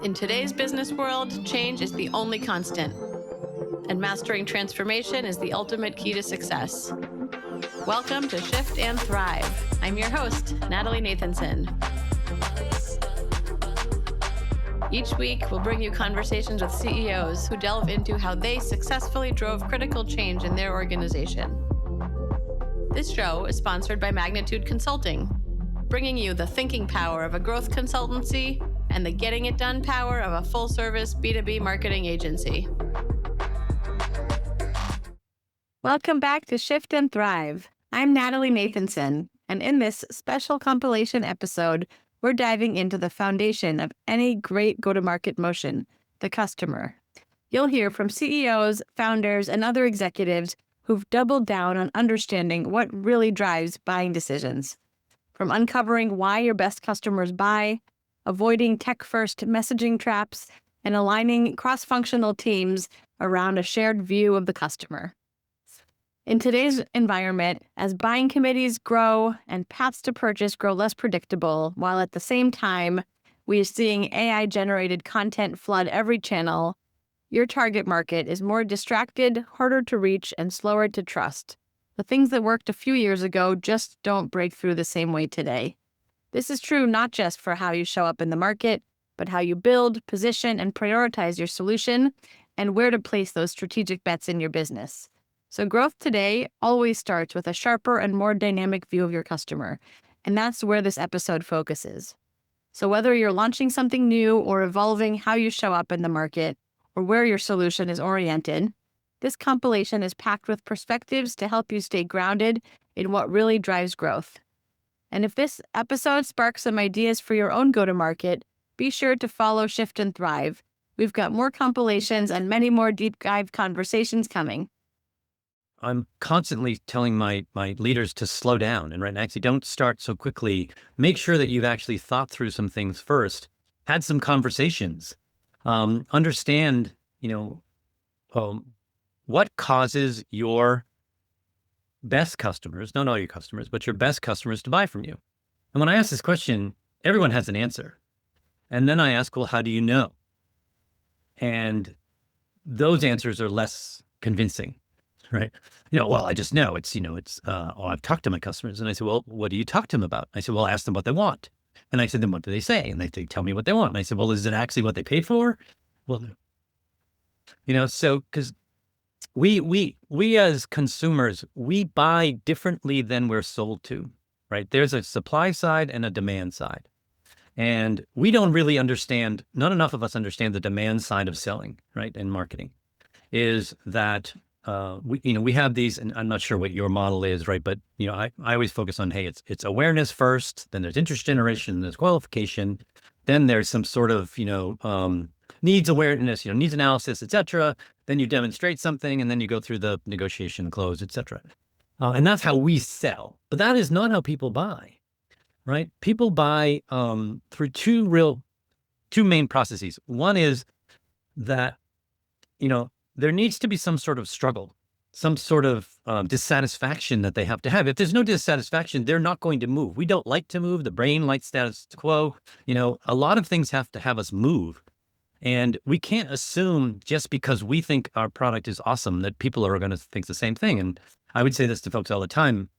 In today's business world, change is the only constant, and mastering transformation is the ultimate key to success. Welcome to Shift and Thrive. I'm your host, Natalie Nathanson. Each week, we'll bring you conversations with CEOs who delve into how they successfully drove critical change in their organization. This show is sponsored by Magnitude Consulting, bringing you the thinking power of a growth consultancy and the getting it done power of a full-service B2B marketing agency. Welcome back to Shift and Thrive. I'm Natalie Nathanson, and in this special compilation episode, we're diving into the foundation of any great go-to-market motion, the customer. You'll hear from CEOs, founders, and other executives who've doubled down on understanding what really drives buying decisions. From uncovering why your best customers buy, avoiding tech-first messaging traps, and aligning cross-functional teams around a shared view of the customer. In today's environment, as buying committees grow and paths to purchase grow less predictable, while at the same time, we are seeing AI-generated content flood every channel, your target market is more distracted, harder to reach, and slower to trust. The things that worked a few years ago just don't break through the same way today. This is true not just for how you show up in the market, but how you build, position, and prioritize your solution, and where to place those strategic bets in your business. So growth today always starts with a sharper and more dynamic view of your customer, and that's where this episode focuses. So whether you're launching something new or evolving how you show up in the market, or where your solution is oriented, this compilation is packed with perspectives to help you stay grounded in what really drives growth. And if this episode sparks some ideas for your own go-to-market, be sure to follow Shift and Thrive. We've got more compilations and many more deep dive conversations coming. I'm constantly telling my leaders to slow down and actually don't start so quickly. Make sure that you've actually thought through some things first, had some conversations, understand, what causes your best customers, not all your customers, but your best customers to buy from you. And when I ask this question, everyone has an answer. And then I ask, well, how do you know? And those answers are less convincing, right? Well, I just know I've talked to my customers. And I said, well, what do you talk to them about? I said, well, ask them what they want. And I said, then what do they say? And they tell me what they want. And I said, well, is it actually what they paid for? Well, so because we as consumers, we buy differently than we're sold to, right? There's a supply side and a demand side. And we don't really understand, not enough of us understand the demand side of selling, right? And marketing is that we have these, and I'm not sure what your model is, right? But, I always focus on, hey, it's awareness first, then there's interest generation, there's qualification, then there's some sort of, needs awareness, needs analysis, et cetera. Then you demonstrate something, and then you go through the negotiation, close, et cetera. And that's how we sell. But that is not how people buy, right? People buy through two main processes. One is that, there needs to be some sort of struggle, some sort of dissatisfaction that they have to have. If there's no dissatisfaction, they're not going to move. We don't like to move. The brain likes status quo. A lot of things have to have us move. And we can't assume just because we think our product is awesome that people are going to think the same thing. And I would say this to folks all the time.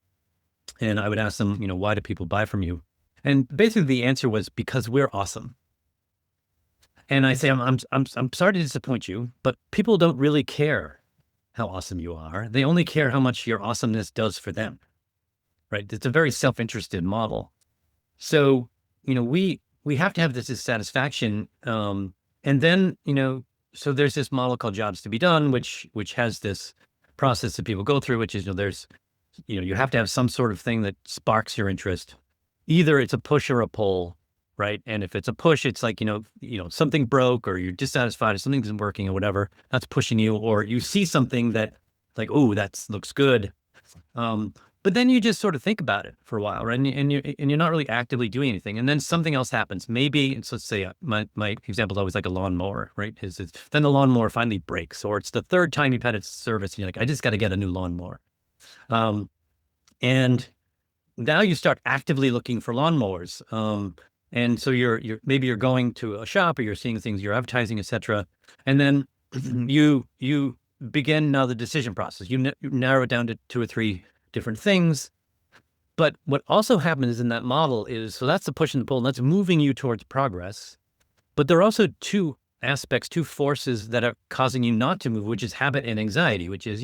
And I would ask them, why do people buy from you? And basically the answer was because we're awesome. And I say, I'm sorry to disappoint you, but people don't really care how awesome you are. They only care how much your awesomeness does for them, right? It's a very self-interested model. So, we have to have this dissatisfaction. And then, so there's this model called jobs to be done, which has this process that people go through, which is, you have to have some sort of thing that sparks your interest. Either it's a push or a pull, right? And if it's a push, it's like, something broke or you're dissatisfied or something isn't working or whatever, that's pushing you. Or you see something that like, oh, that looks good. But then you just sort of think about it for a while, right? And you're not really actively doing anything. And then something else happens. Maybe, so let's say my example is always like a lawnmower, right? Then the lawnmower finally breaks, or it's the third time you've had its service. And you're like, I just got to get a new lawnmower. And now you start actively looking for lawnmowers. And so maybe you're going to a shop or you're seeing things, you're advertising, etc. And then you begin now the decision process. You narrow it down to 2 or 3 different things. But what also happens in that model is, so that's the push and the pull, and that's moving you towards progress. But there are also 2 aspects, 2 forces that are causing you not to move, which is habit and anxiety, which is,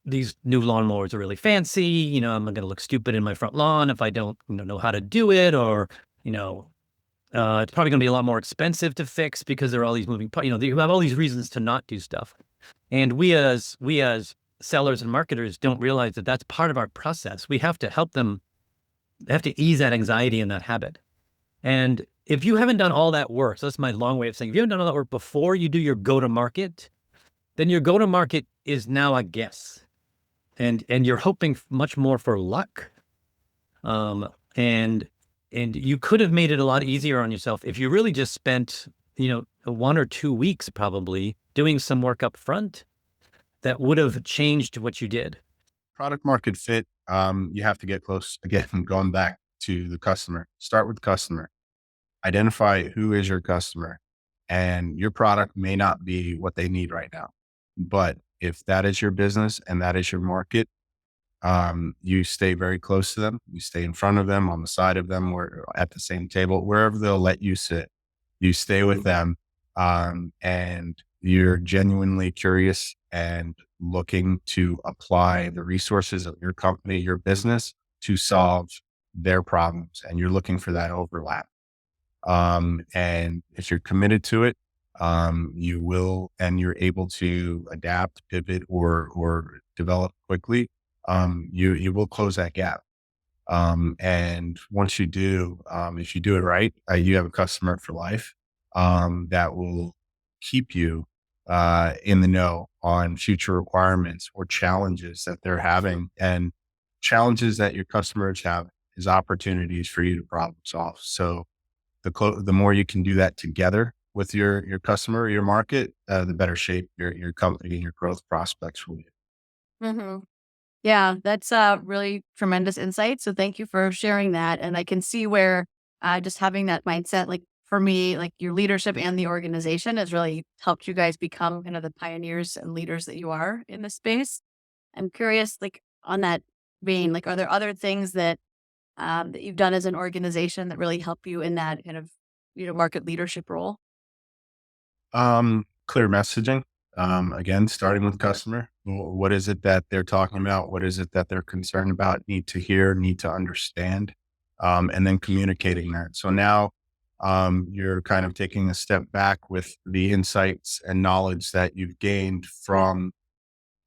these new lawnmowers are really fancy. I'm going to look stupid in my front lawn if I don't know how to do it, or, it's probably going to be a lot more expensive to fix because there are all these moving parts. You have all these reasons to not do stuff. And we as sellers and marketers don't realize that that's part of our process. We have to help them, have to ease that anxiety and that habit. And if you haven't done all that work, so that's my long way of saying, if you haven't done all that work before you do your go-to-market, then your go-to-market is now a guess. And you're hoping much more for luck. And you could have made it a lot easier on yourself if you really just spent, 1 or 2 weeks probably doing some work up front that would have changed what you did. Product market fit. You have to get close again, going back to the customer. Start with the customer. Identify who is your customer, and your product may not be what they need right now. But if that is your business and that is your market, you stay very close to them. You stay in front of them, on the side of them, or at the same table, wherever they'll let you sit. You stay with them, and you're genuinely curious and looking to apply the resources of your company, your business, to solve their problems. And you're looking for that overlap. And if you're committed to it, you will, and you're able to adapt, pivot, or develop quickly. You will close that gap. And once you do, if you do it right, you have a customer for life, that will keep you, in the know on future requirements or challenges that they're having, and challenges that your customers have is opportunities for you to problem solve. So the more you can do that together with your customer, your market, the better shape your company and your growth prospects will be. Hmm. Yeah, that's really tremendous insight. So thank you for sharing that. And I can see where just having that mindset, like for me, like your leadership and the organization has really helped you guys become kind of the pioneers and leaders that you are in this space. I'm curious, like on that vein, like are there other things that you've done as an organization that really help you in that kind of market leadership role? Clear messaging. Again, starting with customer. What is it that they're talking about? What is it that they're concerned about? Need to hear, need to understand, and then communicating that. So now, you're kind of taking a step back with the insights and knowledge that you've gained from,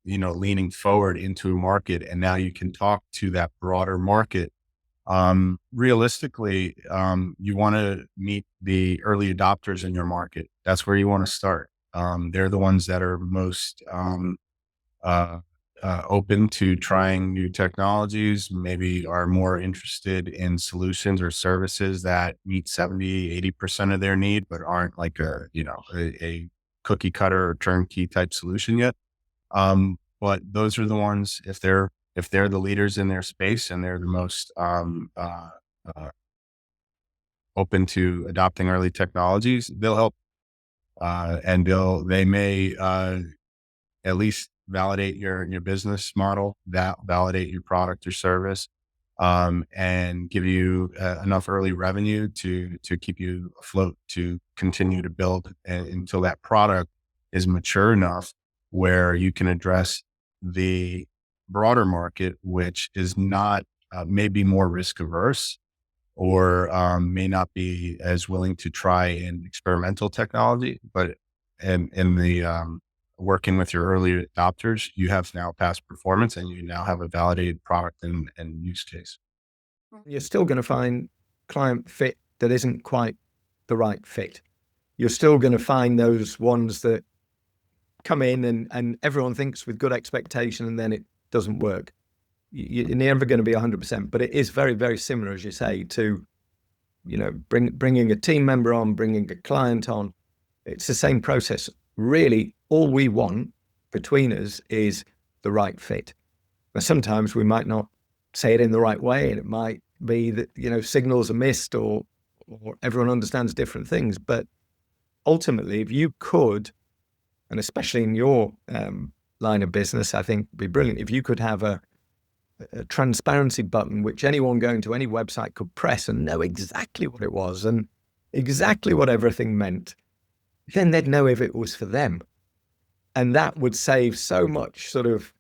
leaning forward into a market. And now you can talk to that broader market. Realistically, you want to meet the early adopters in your market. That's where you want to start. They're the ones that are most, uh, open to trying new technologies, maybe are more interested in solutions or services that meet 70, 80% of their need, but aren't like a cookie cutter or turnkey type solution yet. But those are the ones, if they're the leaders in their space and they're the most, uh, open to adopting early technologies, they'll help, and they may, at least validate your business model, that validate your product or service, and give you, enough early revenue to keep you afloat, to continue to build, until that product is mature enough where you can address the broader market, which is not, maybe more risk averse, or, may not be as willing to try in experimental technology. But in the, working with your early adopters, you have now past performance and you now have a validated product and use case. You're still going to find client fit that isn't quite the right fit. You're still going to find those ones that come in and everyone thinks with good expectation and then it doesn't work. You're never going to be 100%, but it is very, very similar, as you say, to, bringing a team member on, bringing a client on. It's the same process. Really, all we want between us is the right fit. Now, sometimes we might not say it in the right way and it might be that, signals are missed or everyone understands different things. But ultimately, if you could, and especially in your line of business, I think it'd be brilliant if you could have a transparency button which anyone going to any website could press and know exactly what it was and exactly what everything meant, then they'd know if it was for them. And that would save so much sort of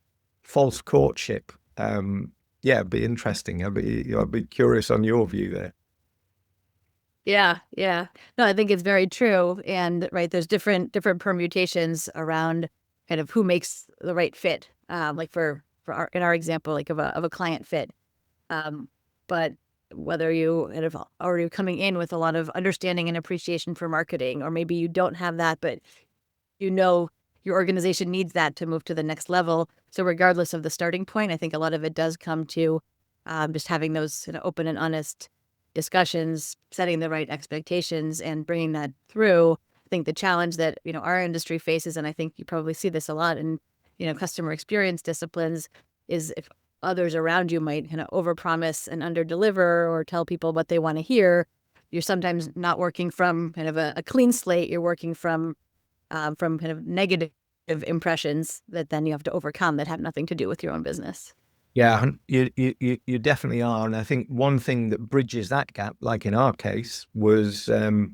false courtship. It'd be interesting. I'd be curious on your view there. Yeah. No, I think it's very true. And right, there's different permutations around kind of who makes the right fit. Like in our example, like of a client fit. But whether you kind of already coming in with a lot of understanding and appreciation for marketing, or maybe you don't have that, but your organization needs that to move to the next level. So regardless of the starting point, I think a lot of it does come to just having those open and honest discussions, setting the right expectations, and bringing that through. I think the challenge that our industry faces, and I think you probably see this a lot in customer experience disciplines, is if others around you might kind of overpromise and underdeliver or tell people what they want to hear, you're sometimes not working from kind of a clean slate. You're working from kind of negative impressions that then you have to overcome that have nothing to do with your own business. Yeah, you definitely are. And I think one thing that bridges that gap, like in our case, was, a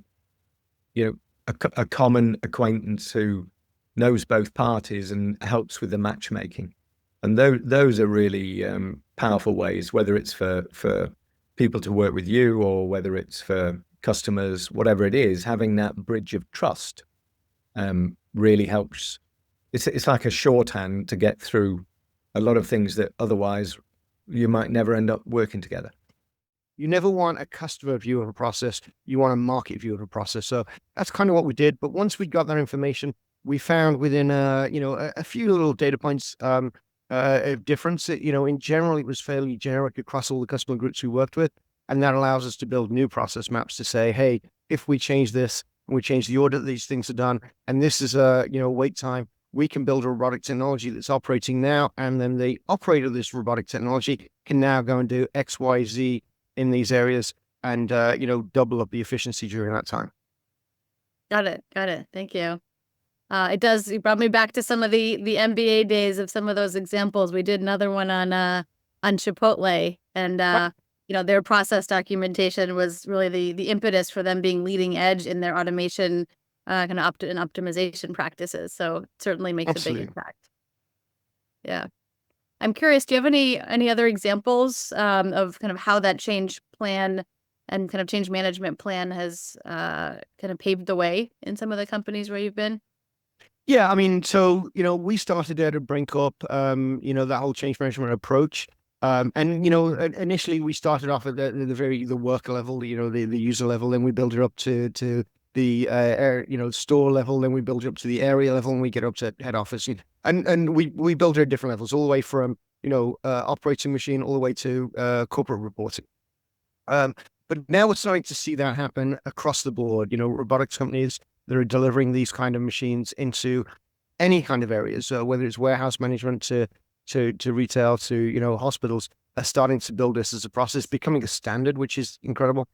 common acquaintance who knows both parties and helps with the matchmaking. And those are really powerful ways, whether it's for people to work with you or whether it's for customers, whatever it is, having that bridge of trust really helps. It's like a shorthand to get through a lot of things that otherwise you might never end up working together. You never want a customer view of a process. You want a market view of a process. So that's kind of what we did. But once we got that information, we found within a few little data points of difference. In general, it was fairly generic across all the customer groups we worked with, and that allows us to build new process maps to say, hey, if we change this, and we change the order that these things are done, and this is wait time, we can build a robotic technology that's operating now, and then the operator of this robotic technology can now go and do X, Y, Z in these areas, and double up the efficiency during that time. Got it. Thank you. You brought me back to some of the MBA days of some of those examples. We did another one on Chipotle, and their process documentation was really the impetus for them being leading edge in their automation kind of and optimization practices. So it certainly makes Absolutely. a big impact. Yeah. I'm curious, do you have any other examples of kind of how that change plan and kind of change management plan has kind of paved the way in some of the companies where you've been? Yeah, I mean, so, we started there to bring up, that whole change management approach. Initially we started off at the worker level, the user level, then we build it up to the store level, then we build it up to the area level, and we get up to head office. And we build it at different levels, all the way from, operating machine all the way to corporate reporting. But now we're starting to see that happen across the board, robotics companies that are delivering these kind of machines into any kind of areas, whether it's warehouse management to retail to, hospitals, are starting to build this as a process, becoming a standard, which is incredible.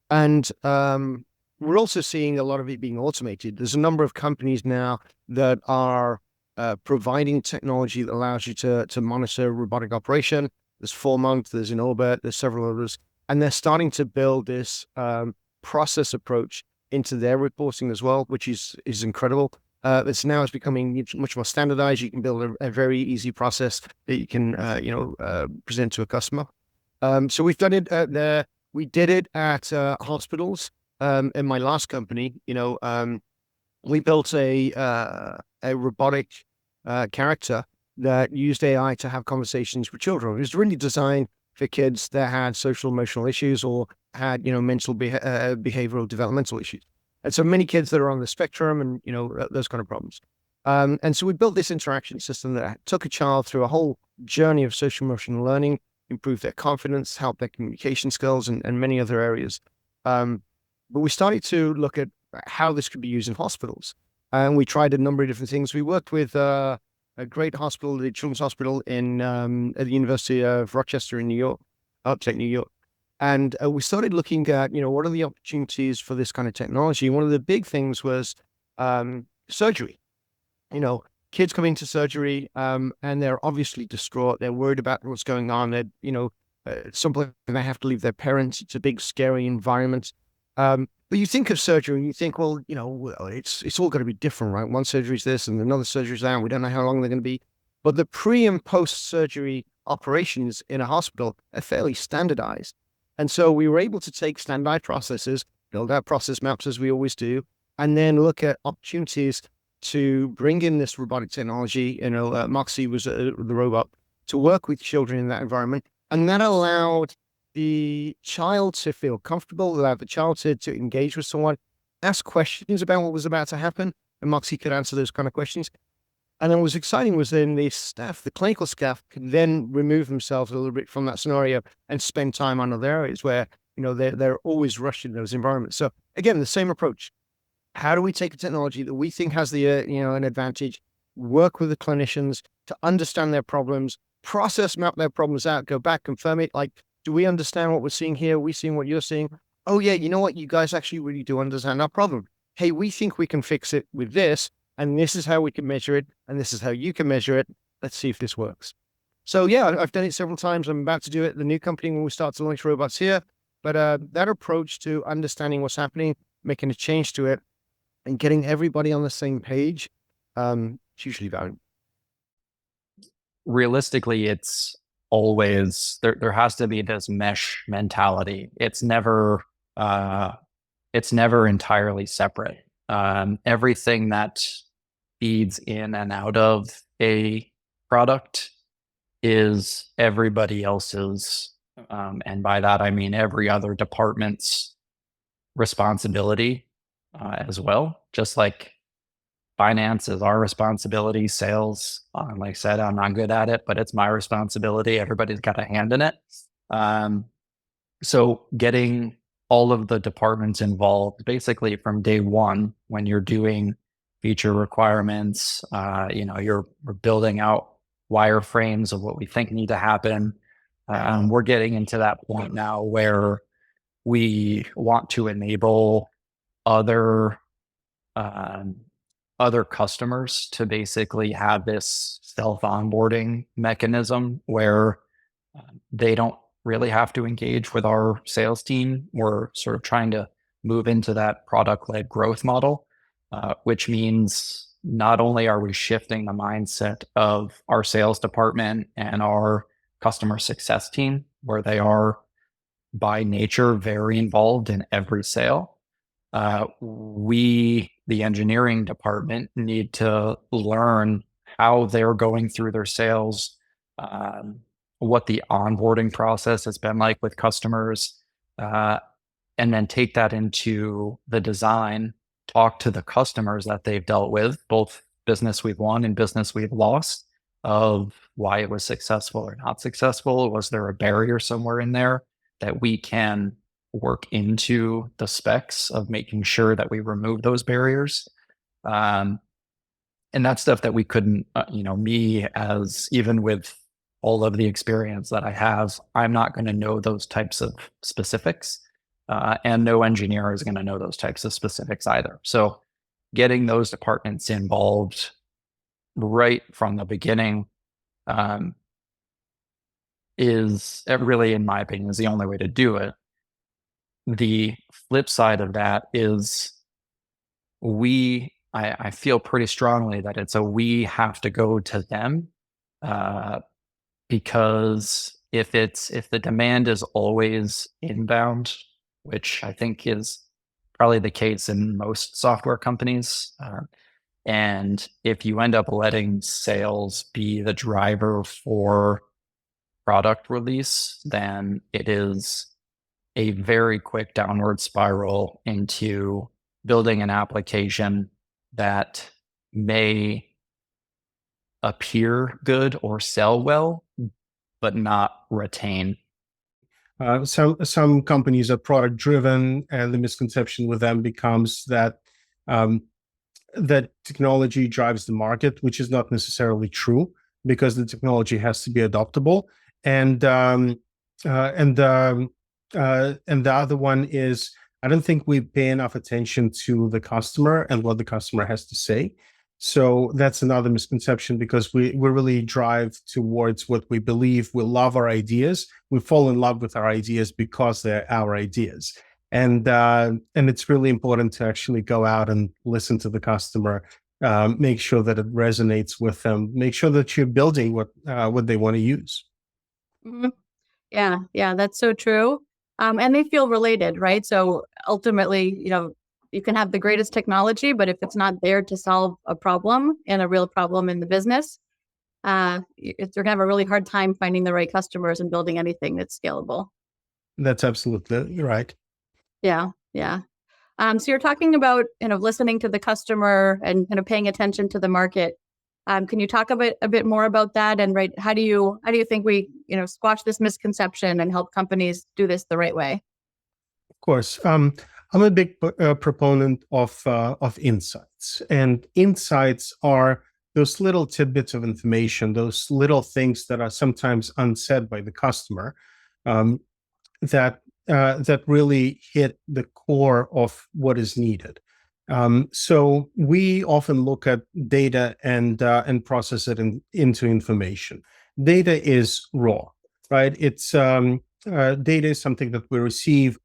And we're also seeing a lot of it being automated. There's a number of companies now that are providing technology that allows you to monitor robotic operation. There's Formont, there's Inorbit, there's several others, and they're starting to build this process approach into their reporting as well, which is incredible. It's now becoming much more standardized. You can build a very easy process that you can present to a customer. So we've done it there. We did it at hospitals. In my last company, we built a robotic character that used AI to have conversations with children. It was really designed for kids that had social emotional issues or had, mental behavioral developmental issues. And so many kids that are on the spectrum and, those kind of problems. And so we built this interaction system that took a child through a whole journey of social emotional learning, improved their confidence, helped their communication skills, and many other areas. But we started to look at how this could be used in hospitals. And we tried a number of different things. We worked with a great hospital, the Children's Hospital at the University of Rochester in New York, upstate New York. And we started looking at, what are the opportunities for this kind of technology? One of the big things was surgery. Kids come into surgery and they're obviously distraught. They're worried about what's going on. They're, at some point they have to leave their parents. It's a big, scary environment. But you think of surgery and you think, well, it's all going to be different, right? One surgery is this and another surgery is that. And we don't know how long they're going to be. But the pre and post surgery operations in a hospital are fairly standardized. And so we were able to take standardized processes, build out process maps as we always do, and then look at opportunities to bring in this robotic technology. Moxie was the robot to work with children in that environment. And that allowed the child to feel comfortable, allowed the child to engage with someone, ask questions about what was about to happen. And Moxie could answer those kind of questions. And then what was exciting was then the staff, the clinical staff, could then remove themselves a little bit from that scenario and spend time on other areas where, they're always rushed in those environments. So again, the same approach. How do we take a technology that we think has the, an advantage, work with the clinicians to understand their problems, process map their problems out, go back, confirm it. Like, do we understand what we're seeing here? Are we seeing what you're seeing? Oh yeah, you know what? You guys actually really do understand our problem. Hey, we think we can fix it with this. And this is how we can measure it. And this is how you can measure it. Let's see if this works. So yeah, I've done it several times. I'm about to do it at the new company when we start to launch robots here. But that approach to understanding what's happening, making a change to it, and getting everybody on the same page, it's usually valuable. Realistically, it's always, there has to be this mesh mentality. It's never entirely separate. Everything that feeds in and out of a product is everybody else's, and by that I mean every other department's responsibility as well. Just like finance is our responsibility, sales, like I said, I'm not good at it, but it's my responsibility. Everybody's got a hand in it. So getting all of the departments involved basically from day one when you're doing feature requirements, we're building out wireframes of what we think need to happen. We're getting into that point now where we want to enable other customers to basically have this self-onboarding mechanism where they don't really have to engage with our sales team. We're sort of trying to move into that product-led growth model, which means not only are we shifting the mindset of our sales department and our customer success team, where they are by nature very involved in every sale, we, the engineering department, need to learn how they're going through their sales, what the onboarding process has been like with customers, and then take that into the design, talk to the customers that they've dealt with, both business we've won and business we've lost, of why it was successful or not successful. Was there a barrier somewhere in there that we can work into the specs of making sure that we remove those barriers? And that's stuff that we couldn't, me, as even with all of the experience that I have, I'm not going to know those types of specifics, and no engineer is going to know those types of specifics either. So getting those departments involved right from the beginning is really, in my opinion, is the only way to do it. The flip side of that is I feel pretty strongly that we have to go to them, because if the demand is always inbound, which I think is probably the case in most software companies, and if you end up letting sales be the driver for product release, then it is a very quick downward spiral into building an application that may appear good or sell well, but not retain. Some companies are product driven, and the misconception with them becomes that that technology drives the market, which is not necessarily true, because the technology has to be adoptable. And and the other one is I don't think we pay enough attention to the customer and what the customer has to say. So that's another misconception, because we really drive towards what we believe. We love our ideas. We fall in love with our ideas because they're our ideas. And it's really important to actually go out and listen to the customer, make sure that it resonates with them, make sure that you're building what they want to use. Mhm. Yeah, that's so true. And they feel related, right? So ultimately, you can have the greatest technology, but if it's not there to solve a problem and a real problem in the business, they're gonna have a really hard time finding the right customers and building anything that's scalable. That's absolutely right. Yeah. So you're talking about listening to the customer and kind of paying attention to the market. Can you talk a bit more about that? And right, how do you think we squash this misconception and help companies do this the right way? Of course. I'm a big proponent of insights, and insights are those little tidbits of information, those little things that are sometimes unsaid by the customer, um, that really hit the core of what is needed. So we often look at data and process it into information. Data is raw, right? It's data is something that we receive,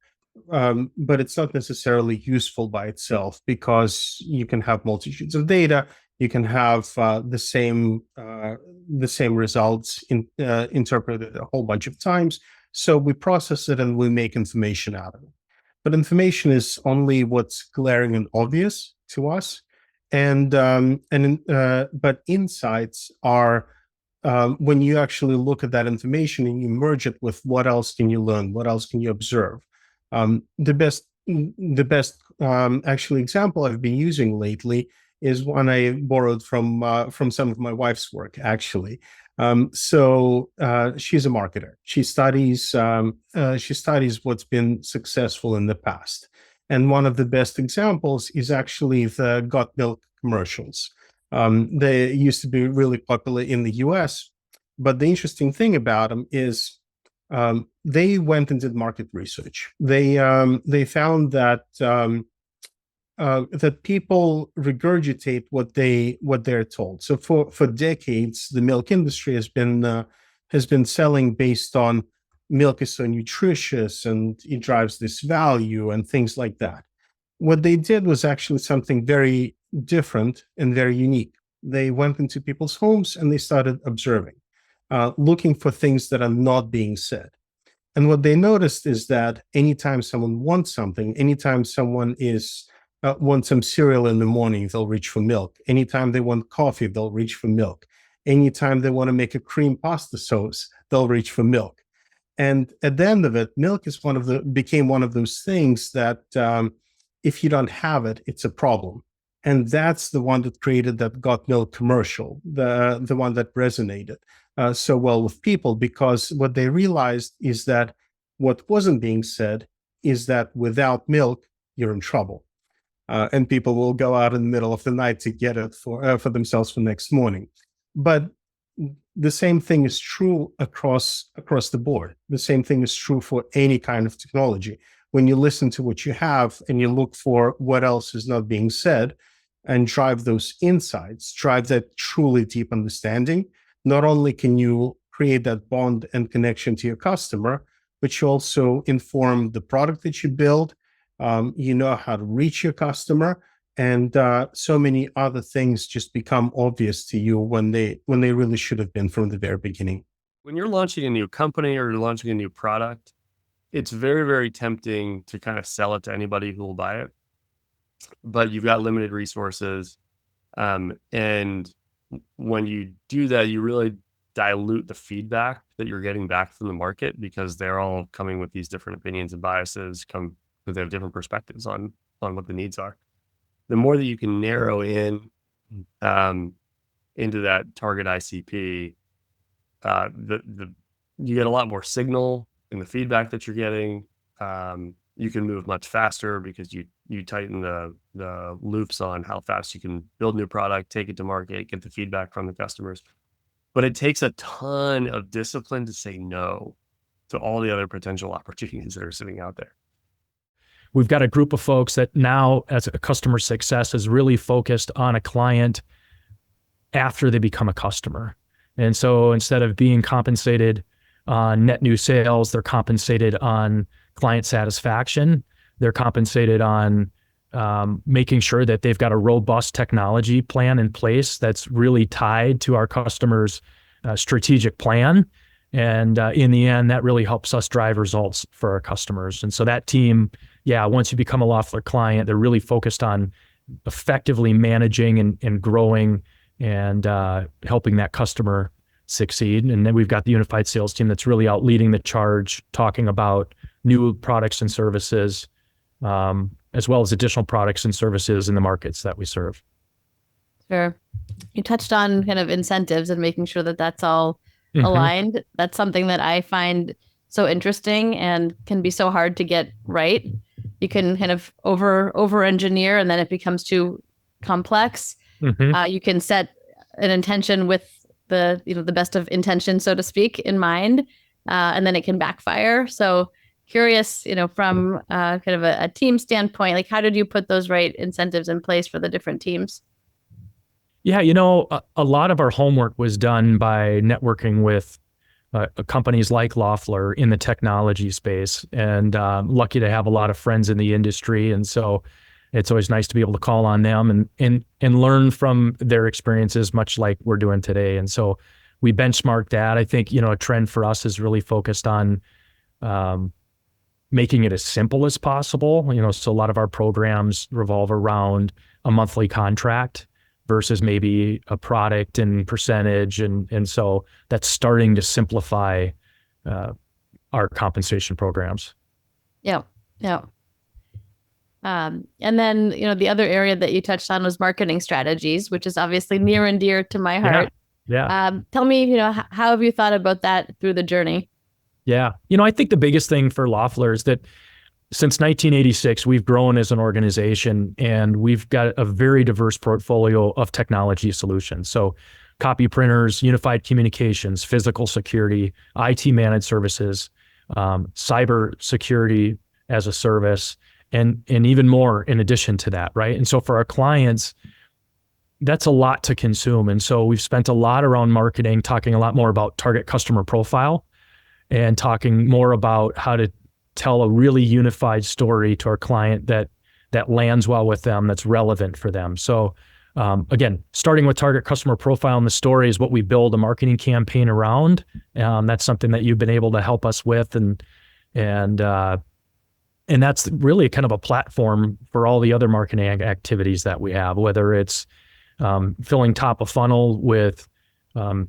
but it's not necessarily useful by itself, because you can have multitudes of data. You can have the same results interpreted a whole bunch of times. So we process it and we make information out of it. But information is only what's glaring and obvious to us, but insights are when you actually look at that information and you merge it with what else can you learn, what else can you observe. The best actually example I've been using lately is one I borrowed from some of my wife's work, actually. She's a marketer. She studies what's been successful in the past, and one of the best examples is actually the Got Milk commercials. They used to be really popular in the U.S., but the interesting thing about them is they went and did market research. They found that that people regurgitate what they're told. So for decades, the milk industry has been selling based on milk is so nutritious and it drives this value and things like that. What they did was actually something very different and very unique. They went into people's homes and they started observing, looking for things that are not being said. And what they noticed is that anytime someone wants something, anytime someone wants some cereal in the morning, they'll reach for milk. Anytime they want coffee, they'll reach for milk. Anytime they want to make a cream pasta sauce, they'll reach for milk. And at the end of it, milk became one of those things that if you don't have it, it's a problem. And that's the one that created that Got Milk commercial, the one that resonated so well with people, because what they realized is that what wasn't being said is that without milk, you're in trouble. And people will go out in the middle of the night to get it for themselves for next morning. But the same thing is true across the board. The same thing is true for any kind of technology. When you listen to what you have and you look for what else is not being said and drive those insights, drive that truly deep understanding, not only can you create that bond and connection to your customer, but you also inform the product that you build. You know how to reach your customer, and so many other things just become obvious to you when they really should have been from the very beginning. When you're launching a new company or you're launching a new product, it's very, very tempting to kind of sell it to anybody who will buy it, but you've got limited resources. And when you do that, you really dilute the feedback that you're getting back from the market, because they're all coming with these different opinions and biases, because they have different perspectives on what the needs are. The more that you can narrow in into that target ICP, you get a lot more signal in the feedback that you're getting. You can move much faster because you tighten the loops on how fast you can build new product, take it to market, get the feedback from the customers. But it takes a ton of discipline to say no. to all the other potential opportunities that are sitting out there. We've got a group of folks that now, as a customer success, is really focused on a client after they become a customer. And so instead of being compensated on net new sales, they're compensated on client satisfaction. They're compensated on making sure that they've got a robust technology plan in place that's really tied to our customers' strategic plan. And in the end, that really helps us drive results for our customers. And so that team, once you become a Loeffler client, they're really focused on effectively managing and growing and helping that customer succeed. And then we've got the unified sales team that's really out leading the charge, talking about new products and services, as well as additional products and services in the markets that we serve. Sure. You touched on kind of incentives and making sure that that's all aligned. That's something that I find so interesting and can be so hard to get right. You can kind of over engineer, and then it becomes too complex. You can set an intention with the best of intention, so to speak, in mind, and then it can backfire. So curious, from kind of a team standpoint, like how did you put those right incentives in place for the different teams? Yeah, a lot of our homework was done by networking with companies like Loeffler in the technology space, and lucky to have a lot of friends in the industry. And so it's always nice to be able to call on them and learn from their experiences, much like we're doing today. And so we benchmarked that. I think, a trend for us is really focused on making it as simple as possible. So a lot of our programs revolve around a monthly contract versus maybe a product and percentage. And so that's starting to simplify our compensation programs. Yeah. And then, the other area that you touched on was marketing strategies, which is obviously near and dear to my heart. Yeah. Tell me, how have you thought about that through the journey? Yeah. I think the biggest thing for Loeffler is that since 1986, we've grown as an organization, and we've got a very diverse portfolio of technology solutions. So copy printers, unified communications, physical security, IT managed services, cyber security as a service, and even more in addition to that, right? And so for our clients, that's a lot to consume. And so we've spent a lot around marketing, talking a lot more about target customer profile and talking more about how to tell a really unified story to our client that lands well with them, that's relevant for them. So again, starting with target customer profile in the story is what we build a marketing campaign around. That's something that you've been able to help us with, and that's really kind of a platform for all the other marketing activities that we have, whether it's filling top of funnel with, doing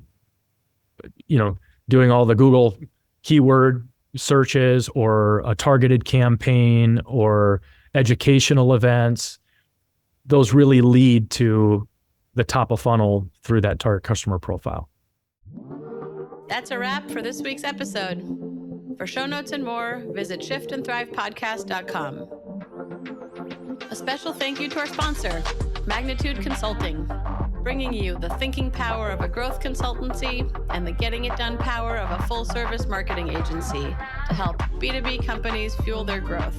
all the Google keyword searches, or a targeted campaign, or educational events. Those really lead to the top of funnel through that target customer profile. That's a wrap for this week's episode. For show notes and more, visit shiftandthrivepodcast.com. A special thank you to our sponsor, Magnitude Consulting, bringing you the thinking power of a growth consultancy and the getting it done power of a full-service marketing agency to help B2B companies fuel their growth.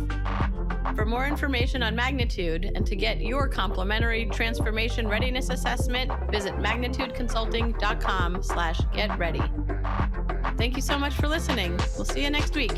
For more information on Magnitude and to get your complimentary transformation readiness assessment, visit magnitudeconsulting.com/getready. Thank you so much for listening. We'll see you next week.